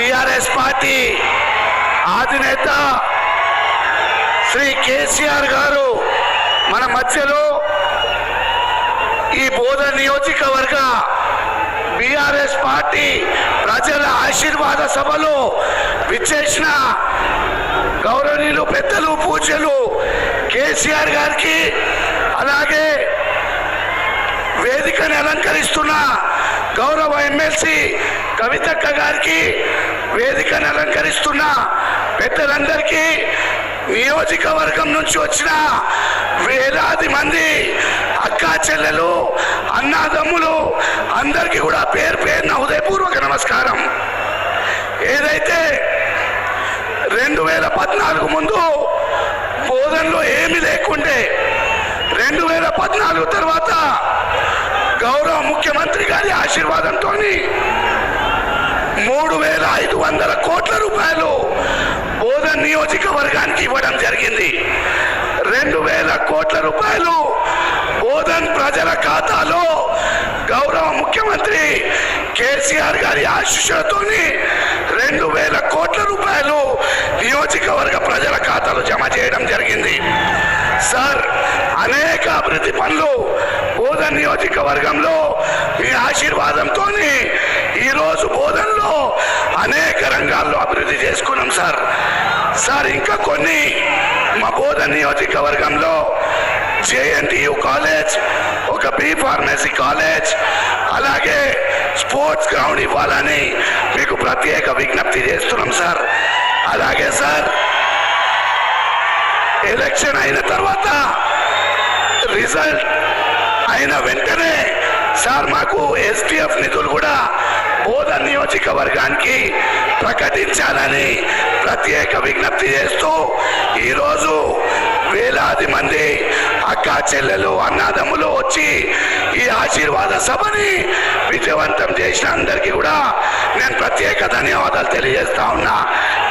BRS party అధినేత శ్రీ కేసీఆర్ గారు మన మధ్యలో ఈ బోధన్ నియోజకవర్గ బీఆర్ఎస్ పార్టీ ప్రజల ఆశీర్వాద సభలో విచ్చేసిన గౌరవనీయులు పెద్దలు పూజ్యులు కేసీఆర్ గారికి, అలాగే వేదికను అలంకరిస్తున్న గౌరవ ఎమ్మెల్సీ కవితక్క గారికి, వేదికను అలంకరిస్తున్న పెద్దలందరికీ, నియోజకవర్గం నుంచి వచ్చిన వేలాది మంది అక్కా చెల్లెలు అన్నాదమ్ములు అందరికీ కూడా పేరు పేరున హృదయపూర్వక నమస్కారం. ఏదైతే 2014 ముందు బోధనలో ఏమీ లేకుండే, 2014 తర్వాత గౌరవ ముఖ్యమంత్రి గారి ఆశీర్వాదంతో 3,500 కోట్ల రూపాయలు బోధన్ నియోజకవర్గానికి ఇవ్వడం జరిగింది. 2,000 కోట్ల రూపాయలు బోధన్ ప్రజల ఖాతాలో గౌరవ ముఖ్యమంత్రి కేసీఆర్ గారి ఆశీస్సులతో 2,000 కోట్ల రూపాయలు నియోజకవర్గ ప్రజల ఖాతాలో జమ చేయడం జరిగింది. సార్, అనేక అభివృద్ధి పనులు బోధన్ నియోజకవర్గంలో మీ ఆశీర్వాదంతో ఈరోజు బోధన్లో అనేక రంగాల్లో అభివృద్ధి చేసుకున్నాం సార్. సార్, ఇంకా కొన్ని మా బోధన్ నియోజకవర్గంలో జేఎన్టీయు కాలేజ్, ఒక బి ఫార్మసీ కాలేజ్, అలాగే స్పోర్ట్స్ గ్రౌండ్ ఇవ్వాలని మీకు ప్రత్యేక విజ్ఞప్తి చేస్తున్నాం సార్. అలాగే సార్, ఎలక్షన్ అయిన తర్వాత రిజల్ట్ అయిన వెంటనే సార్ మాకు ఎస్టీఎఫ్ నిధులు కూడా బోధన్ నియోజకవర్గానికి ప్రకటించాలని ప్రత్యేక విజ్ఞప్తి చేస్తూ ఈరోజు వేలాది మంది అక్కా చెల్లెలు అన్నాదమ్ములు వచ్చి ఈ ఆశీర్వాద సభని విజయవంతం చేసిన అందరికీ కూడా నేను ప్రత్యేక ధన్యవాదాలు తెలియజేస్తా ఉన్నా.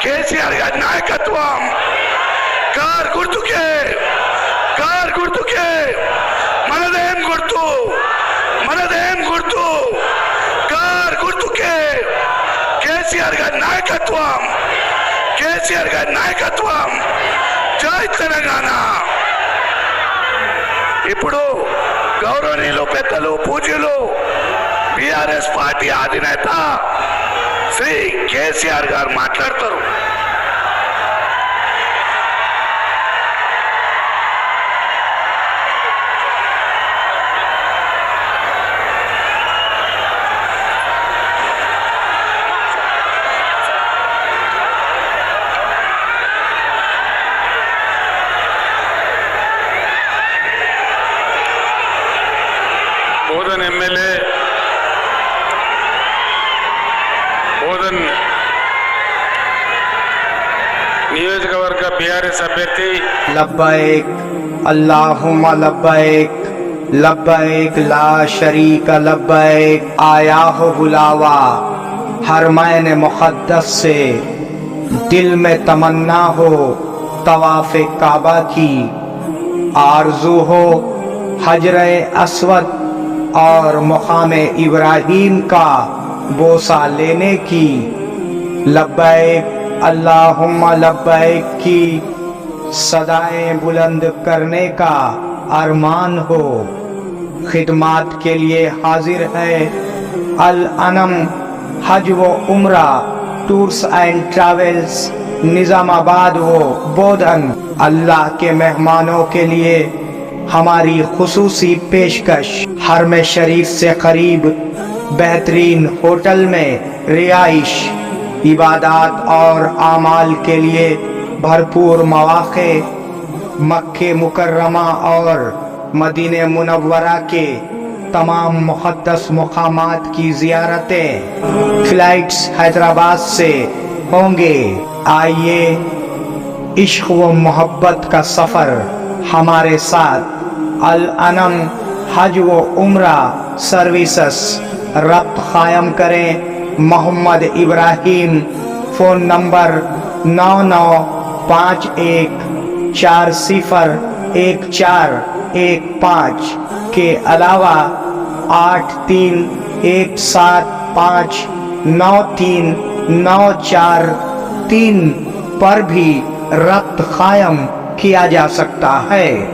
కేసీఆర్ గారి నాయకత్వం, కార్ గుర్తుకే, కార్ గుర్తుకే, మనదేం గుర్తు, మనదేం గుర్తు, కార్ గుర్తుకే, కేసీఆర్ గారి నాయకత్వం, కేసీఆర్ గారి నాయకత్వం. జై తెలంగాణ. ఇప్పుడు గౌరవనీయులు పెద్దలు పూజ్యులు బీఆర్ఎస్ పార్టీ అధినేత శ్రీ కేసీఆర్ గారు మాట్లాడతారు. బోధన్ ఎమ్మెల్యే, బోధన్ నియోజకవర్గ బీఆర్ఎస్ అభ్యర్థి लब्बैक अल्लाहुम्मा लब्बैक लब्बैक ला शरीक लब्बैक आया हो बुलावा हरमैन मुक़द्दस से दिल में तमन्ना हो तवाफ़ काबा की आरज़ू हो हजरे अस्वद और मुक़ाम इब्राहीम का बोसा लेने की लब्बैक अल्लाहुम्मा लब्बैक की सदाएं बुलंद करने का अरमान हो। खिदमात के लिए हाजिर है अल अनम हज व उम्रा टूर्स एंड ट्रैवल्स निज़ामाबाद व बोधन। अल्लाह के मेहमानों के लिए हमारी खुसूसी पेशकश हरम शरीफ से करीब बेहतरीन होटल में रिहाइश, इबादत और आमाल के लिए भरपूर मौक़े, मक्के मुकर्रमा और मदीने मुनव्वरा के तमाम मुक़द्दस मुक़ामात की ज़ियारतें, फ़्लाइट्स हैदराबाद से होंगे। आइए इश्क़ व मोहब्बत का सफ़र हमारे साथ अल अनम हज व उम्रा सर्विसेस रब्त क़ायम करें। मोहम्मद इब्राहीम, फ़ोन नंबर 9951401415 के अलावा 83175939 943 پر بھی ربط قائم کیا جا سکتا ہے۔